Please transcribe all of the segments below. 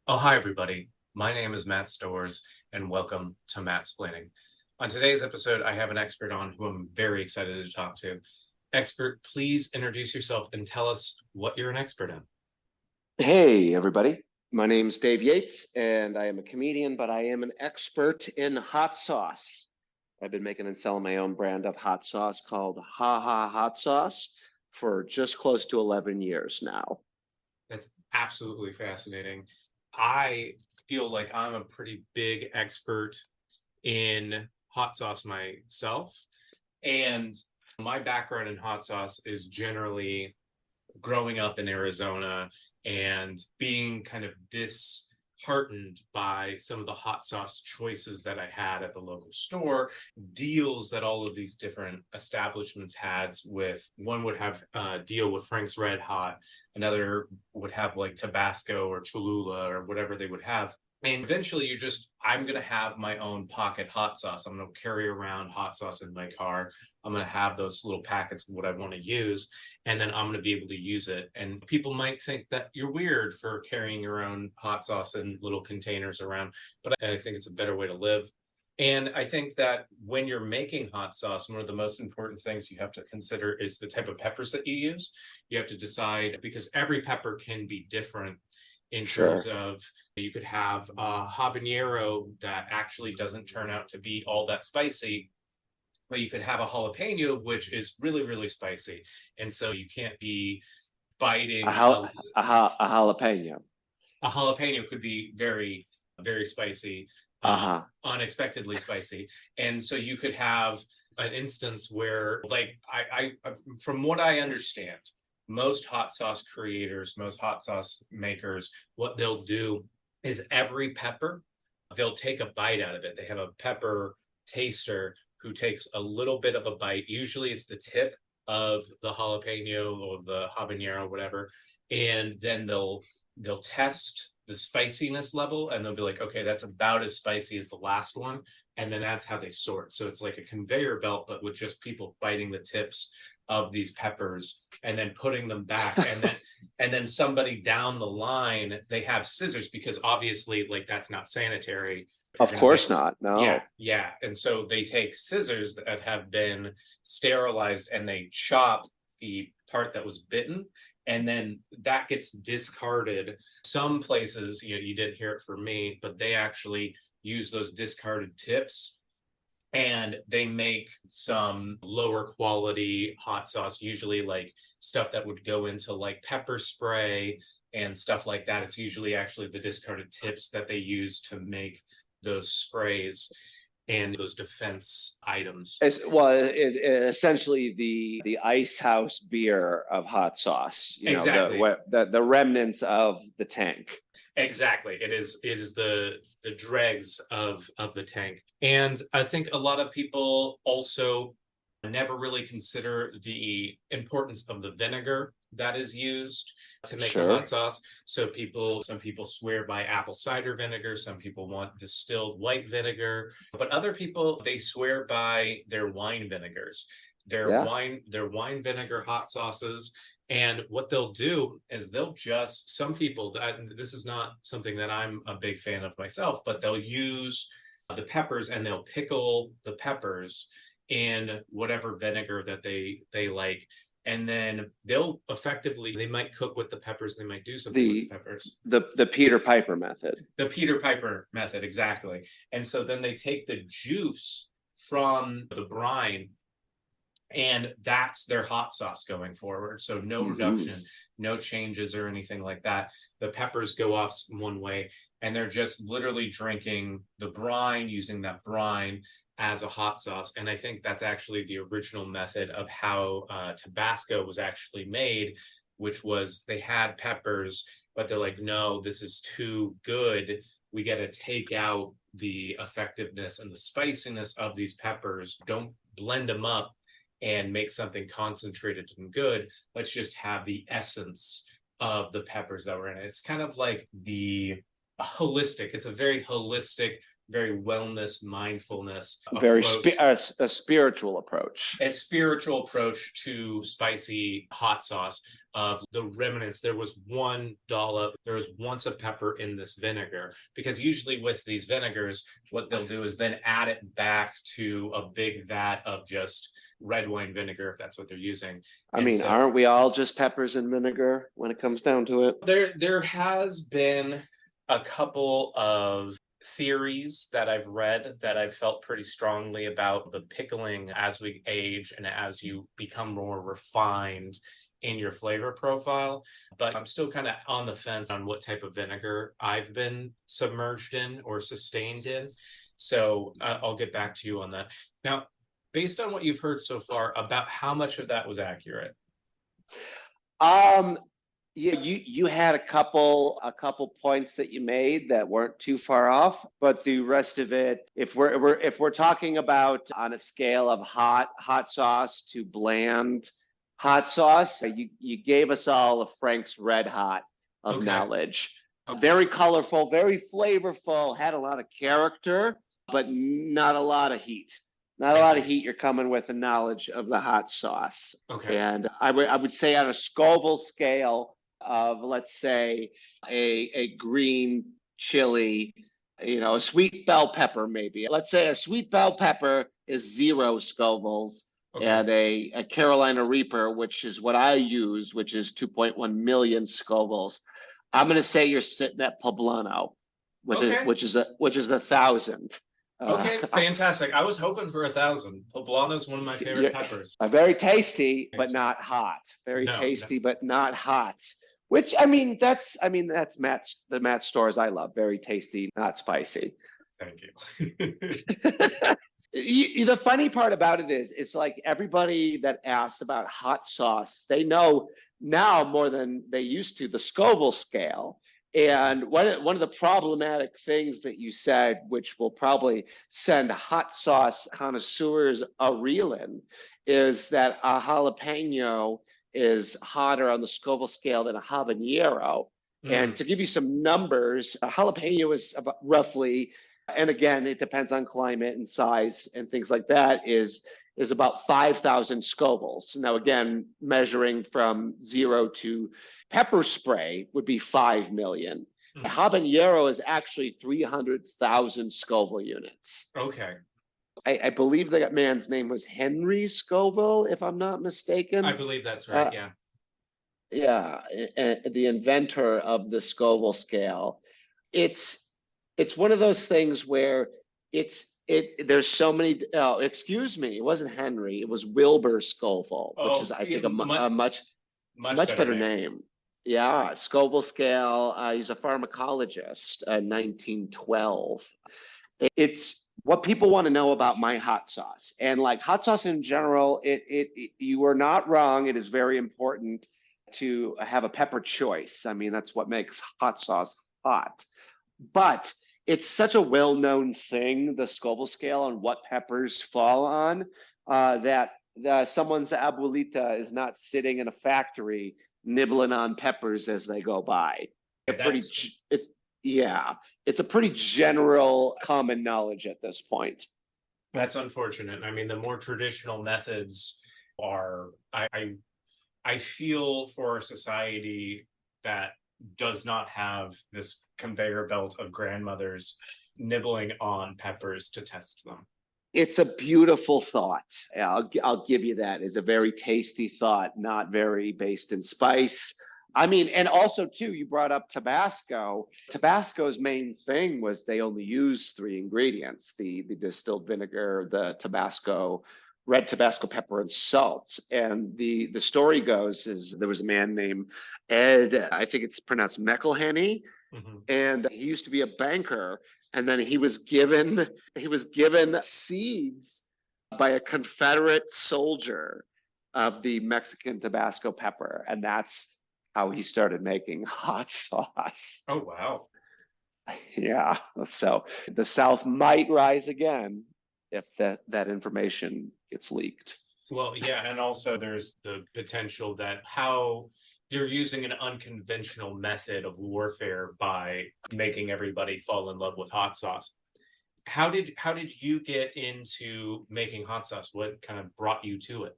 Oh, hi, everybody. My name is Matt Stowers, and welcome to Mattsplaining. On today's episode, I have an expert on who I'm very excited to talk to. Expert, please introduce yourself and tell us what you're an expert in. Hey, everybody. My name's Dave Yates, and I am a comedian, but I am an expert in hot sauce. I've been making and selling my own brand of hot sauce called Ha Ha Hot Sauce for just close to 11 years now. That's absolutely fascinating. I feel like I'm a pretty big expert in hot sauce myself, and my background in hot sauce is generally growing up in Arizona and being kind of disheartened by some of the hot sauce choices that I had at the local store, deals that all of these different establishments had with one would have a deal with Frank's Red Hot, another would have like Tabasco or Cholula or whatever they would have. And eventually I'm going to have my own pocket hot sauce. I'm going to carry around hot sauce in my car. I'm going to have those little packets of what I want to use, and then I'm going to be able to use it. And people might think that you're weird for carrying your own hot sauce in little containers around, but I think it's a better way to live. And I think that when you're making hot sauce, one of the most important things you have to consider is the type of peppers that you use. You have to decide because every pepper can be different in terms Sure. of you could have a habanero that actually doesn't turn out to be all that spicy, but you could have a jalapeno which is really really spicy, and so you can't be A, biting jal a jalapeno. a jalapeno could be very very spicy, Uh-huh. unexpectedly spicy. And so you could have an instance where like I from what I understand, most hot sauce creators, most hot sauce makers, what they'll do is every pepper, they'll take a bite out of it. They have a pepper taster who takes a little bit of a bite. Usually it's the tip of the jalapeno or the habanero, whatever, and then they'll test the spiciness level and they'll be like, okay, that's about as spicy as the last one. And then that's how they sort. So it's like a conveyor belt, but with just people biting the tips of these peppers and then putting them back. And then somebody down the line, they have scissors because obviously like that's not sanitary. If you're Of gonna make course not. Yeah, No. yeah. And so they take scissors that have been sterilized and they chop the part that was bitten, and then that gets discarded. Some places, you didn't hear it from me, but they actually use those discarded tips and they make some lower quality hot sauce, usually like stuff that would go into like pepper spray and stuff like that. It's usually actually the discarded tips that they use to make those sprays and those defense items. Essentially the ice house beer of hot sauce, Exactly. the remnants of the tank. Exactly. It is the dregs of the tank. And I think a lot of people also never really consider the importance of the vinegar that is used to make the hot Sure. sauce. So some people swear by apple cider vinegar, some people want distilled white vinegar, but other people they swear by their wine vinegars. Yeah. Their wine vinegar hot sauces. And what they'll do is some people, this is not something that I'm a big fan of myself, but they'll use the peppers and they'll pickle the peppers in whatever vinegar that they like. And then they might cook with the peppers, they might do something with The the peppers. the Peter Piper method. The Peter Piper method, exactly. And so then they take the juice from the brine and that's their hot sauce going forward. So no Hmm. reduction, no changes or anything like that. The peppers go off one way, and they're just literally drinking the brine, using that brine as a hot sauce. And I think that's actually the original method of how Tabasco was actually made, which was they had peppers, but they're like, no, this is too good. We got to take out the effectiveness and the spiciness of these peppers. Don't blend them up and make something concentrated and good. Let's just have the essence of the peppers that were in it. It's kind of like it's a very holistic very wellness, mindfulness Very approach, a spiritual approach. a spiritual approach to spicy hot sauce. Of the remnants, there was one dollop, there was once a pepper in this vinegar, because usually with these vinegars, what they'll do is then add it back to a big vat of just red wine vinegar, if that's what they're using. I And mean, so aren't we all just peppers and vinegar when it comes down to it? there has been a couple of theories that I've read that I've felt pretty strongly about the pickling as we age and as you become more refined in your flavor profile. But I'm still kind of on the fence on what type of vinegar I've been submerged in or sustained in. So I'll get back to you on that. Now, based on what you've heard so far, about how much of that was accurate? Um, yeah, you had a couple points that you made that weren't too far off, but the rest of it, if we're talking about on a scale of hot sauce to bland hot sauce, you gave us all a Frank's Red Hot of Okay. knowledge. Okay. Very colorful, very flavorful, had a lot of character, but not a lot of heat. Not a I lot of see. heat. You're coming with a knowledge of the hot sauce. Okay. And I would say on a Scoville scale of, let's say, a green chili, a sweet bell pepper, maybe. Let's say a sweet bell pepper is 0 Scovilles, Okay. and a Carolina Reaper, which is what I use, which is 2.1 million Scovilles. I'm going to say you're sitting at poblano, with it, Okay. which is 1,000. Uh, Okay, fantastic. I was hoping for 1,000. Poblano is one of my favorite you're, peppers. very tasty, but Thanks. not hot. Very No, no, tasty, but not hot. Which that's the Matt stores I love. Very tasty, not spicy. thank you. The funny part about it is, it's like everybody that asks about hot sauce, they know now more than they used to the Scoville scale. And one of the problematic things that you said, which will probably send hot sauce connoisseurs a reeling, is that a jalapeno is hotter on the Scoville scale than a habanero. And Mm, to give you some numbers, a jalapeno is about roughly, and again, it depends on climate and size and things like that, is about 5,000 Scovilles. Now, again, measuring from 0 to pepper spray would be 5 million. A mm. habanero is actually 300,000 Scoville units. Okay, I believe that man's name was Henry Scoville, if I'm not I mistaken. believe that's right. Uh, Yeah. yeah, the inventor of the Scoville scale. It's it's one of those things where there's so many. Oh, excuse me, it wasn't Henry. It was Wilbur Scoville, which is, Oh, I yeah, think, a much much better better name. name. Yeah, Scoville scale. He's a pharmacologist, 1912. It's what people want to know about my hot sauce, and like hot sauce in general. You are not wrong. It is very important to have a pepper choice. I mean, that's what makes hot sauce hot. But it's such a well-known thing, the Scoville scale, and what peppers fall on, that someone's abuelita is not sitting in a factory nibbling on peppers as they go by. A pretty, That's it's yeah, it's a pretty general common knowledge at this point. that's unfortunate. I mean, the more traditional methods are. I feel for a society that does not have this conveyor belt of grandmothers nibbling on peppers to test them. It's a beautiful thought. Yeah, I'll give you that. It's a very tasty thought, not very based in spice. I mean, and also too, you brought up Tabasco. Tabasco's main thing was they only use three ingredients: the distilled vinegar, the Tabasco, red Tabasco pepper, and salt. And the story goes is there was a man named Ed, I think it's pronounced McElhenney, Mhm. and he used to be a banker, and then he was given seeds by a Confederate soldier of the Mexican Tabasco pepper, and that's how he started making hot sauce. Oh, wow. Yeah, so the South might rise again if that information gets leaked. Well, yeah, and also there's the potential that how you're using an unconventional method of warfare by making everybody fall in love with hot sauce. how did you get into making hot sauce? What kind of brought you to it?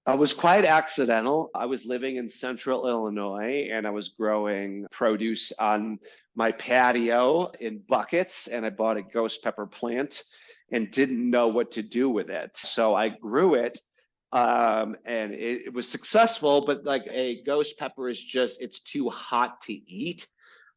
It was quite accidental. I was living in central Illinois and I was growing produce on my patio in buckets, and I bought a ghost pepper plant and didn't know what to do with it. So I grew it, and it was successful, but like a ghost pepper is just, it's too hot to eat.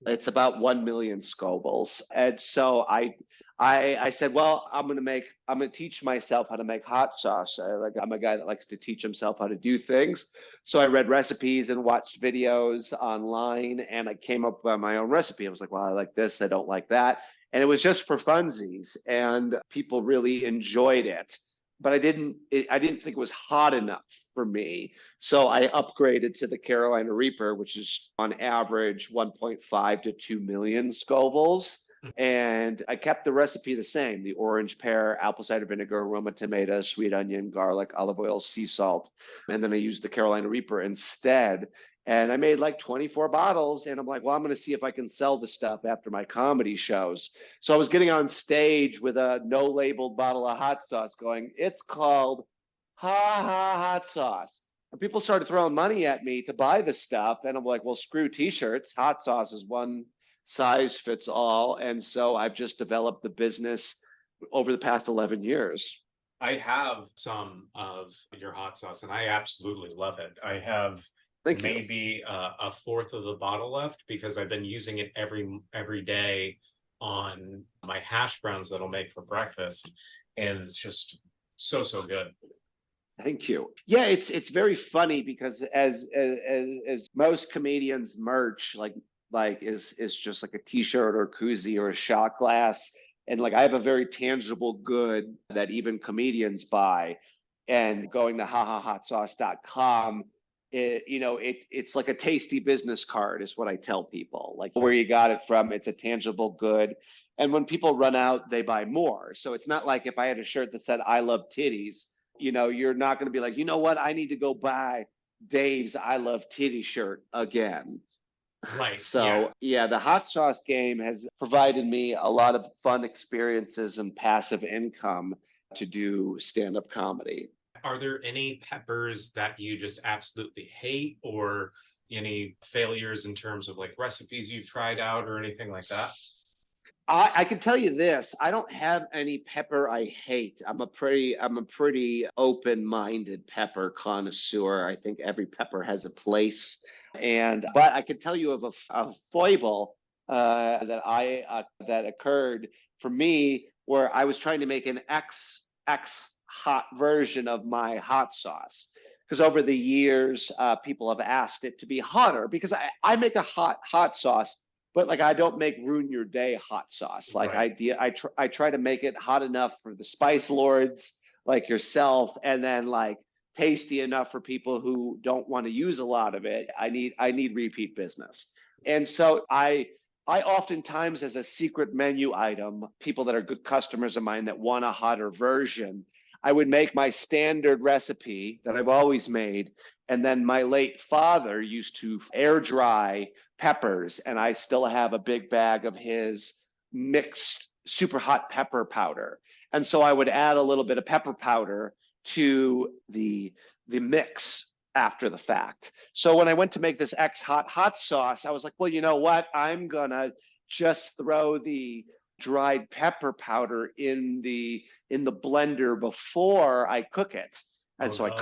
It's about 1 million Scovilles. And so I said, well, I'm gonna teach myself how to make hot sauce. I'm a guy that likes to teach himself how to do things. So I read recipes and watched videos online, and I came up with my own recipe. I was like, well, I like this, I don't like that. And it was just for funsies, and people really enjoyed it. But I didn't think it was hot enough for me. So I upgraded to the Carolina Reaper, which is on average 1.5 to 2 million Scovilles. And I kept the recipe the same: the orange pear, apple cider vinegar, aroma tomato, sweet onion, garlic, olive oil, sea salt. And then I used the Carolina Reaper instead. And I made like 24 bottles. And I'm like, well, I'm going to see if I can sell the stuff after my comedy shows. So I was getting on stage with a no labeled bottle of hot sauce going, it's called Ha Ha Hot Sauce. And people started throwing money at me to buy the stuff. And I'm like, well, screw t-shirts. Hot sauce is one size fits all. And so I've just developed the business over the past 11 years. I have some of your hot sauce and I absolutely love it. I have Thank you. maybe a fourth of the bottle left because I've been using it every day on my hash browns that I'll make for breakfast, and it's just so good. Thank you. Yeah, it's very funny because as most comedians merch is just like a t-shirt or a koozie or a shot glass, and like I have a very tangible good that even comedians buy. And going to hahahotsauce.com, it's like a tasty business card is what I tell people. Like where Right. you got it from, it's a tangible good. And when people run out, they buy more. So it's not like if I had a shirt that said I love titties, you're not going to be like, you know what, I need to go buy Dave's I love titty shirt again. Right. Yeah. So yeah, the hot sauce game has provided me a lot of fun experiences and passive income to do stand-up comedy. Are there any peppers that you just absolutely hate, or any failures in terms of like recipes you've tried out or anything like that? I can tell you this: I don't have any pepper I hate. I'm a pretty open-minded pepper connoisseur. I think every pepper has a place, and but I can tell you of a foible that occurred for me where I was trying to make an X hot version of my hot sauce. Because over the years, people have asked it to be hotter because I make a hot sauce, but like I don't make ruin your day hot sauce. Like Right. I try to make it hot enough for the spice lords like yourself, and then like tasty enough for people who don't want to use a lot of it. I need repeat business. And so I oftentimes, as a secret menu item, people that are good customers of mine that want a hotter version, I would make my standard recipe that I've always made. And then my late father used to air dry peppers, and I still have a big bag of his mixed super hot pepper powder. And so I would add a little bit of pepper powder to the mix after the fact. So when I went to make this X hot sauce, I was like, well, you know what? I'm gonna just throw the dried pepper powder in the blender before I cook it. And Oh so no.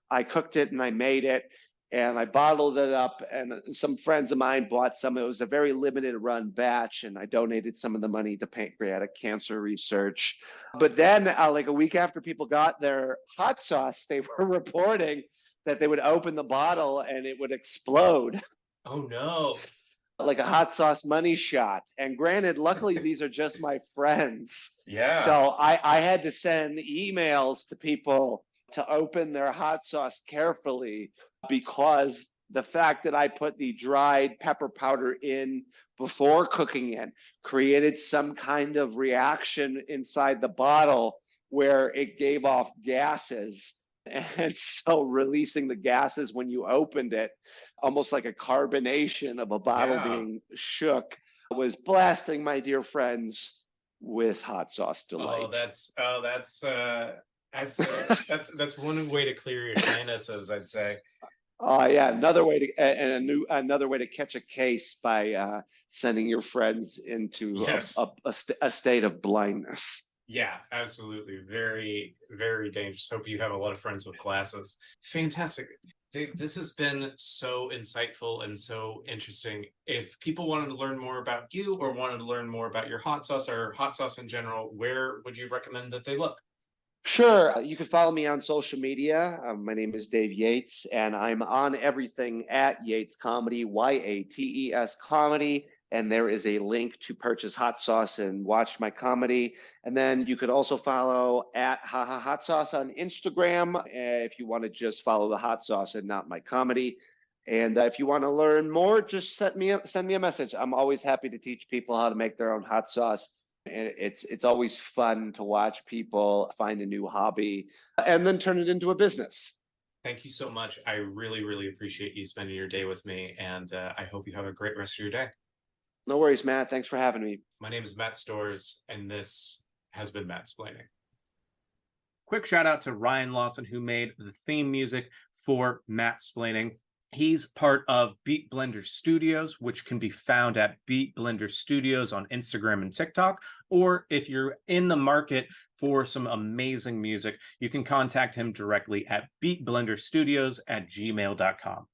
I cooked it and I made it and I bottled it up. And some friends of mine bought some. It was a very limited run batch, and I donated some of the money to pancreatic cancer research. But then, like a week after people got their hot sauce, they were reporting that they would open the bottle and it would explode Oh no. like a hot sauce money shot. And granted, luckily, these are just my friends. Yeah. So I had to send emails to people to open their hot sauce carefully because the fact that I put the dried pepper powder in before cooking it created some kind of reaction inside the bottle where it gave off gases. And so releasing the gases when you opened it, almost like a carbonation of a bottle Yeah. being shook, was blasting my dear friends with hot sauce Oh, delight. that's one way to clear your sinuses, I'd say. Oh yeah, another way to and another way to catch a case by sending your friends into Yes. a state of blindness. Yeah, absolutely. Very, very dangerous. Hope you have a lot of friends with glasses. Fantastic. Dave, this has been so insightful and so interesting. If people wanted to learn more about you or wanted to learn more about your hot sauce or hot sauce in general, where would you recommend that they look? Sure, you can follow me on social media. My name is Dave Yates, and I'm on everything at Yates Comedy, Yates Comedy. And there is a link to purchase hot sauce and watch my comedy. And then you could also follow at Haha Hot Sauce on Instagram if you want to just follow the hot sauce and not my comedy. And if you want to learn more, just send me a message. I'm always happy to teach people how to make their own hot sauce. And it's always fun to watch people find a new hobby and then turn it into a business. Thank you so much. I really, really appreciate you spending your day with me, and I hope you have a great rest of your day. No worries, Matt. Thanks for having me. My name is Matt Stores, and this has been Mattsplaining. Quick shout out to Ryan Lawson, who made the theme music for Mattsplaining. He's part of Beat Blender Studios, which can be found at Beat Blender Studios on Instagram and TikTok. Or if you're in the market for some amazing music, you can contact him directly at beatblenderstudios@gmail.com.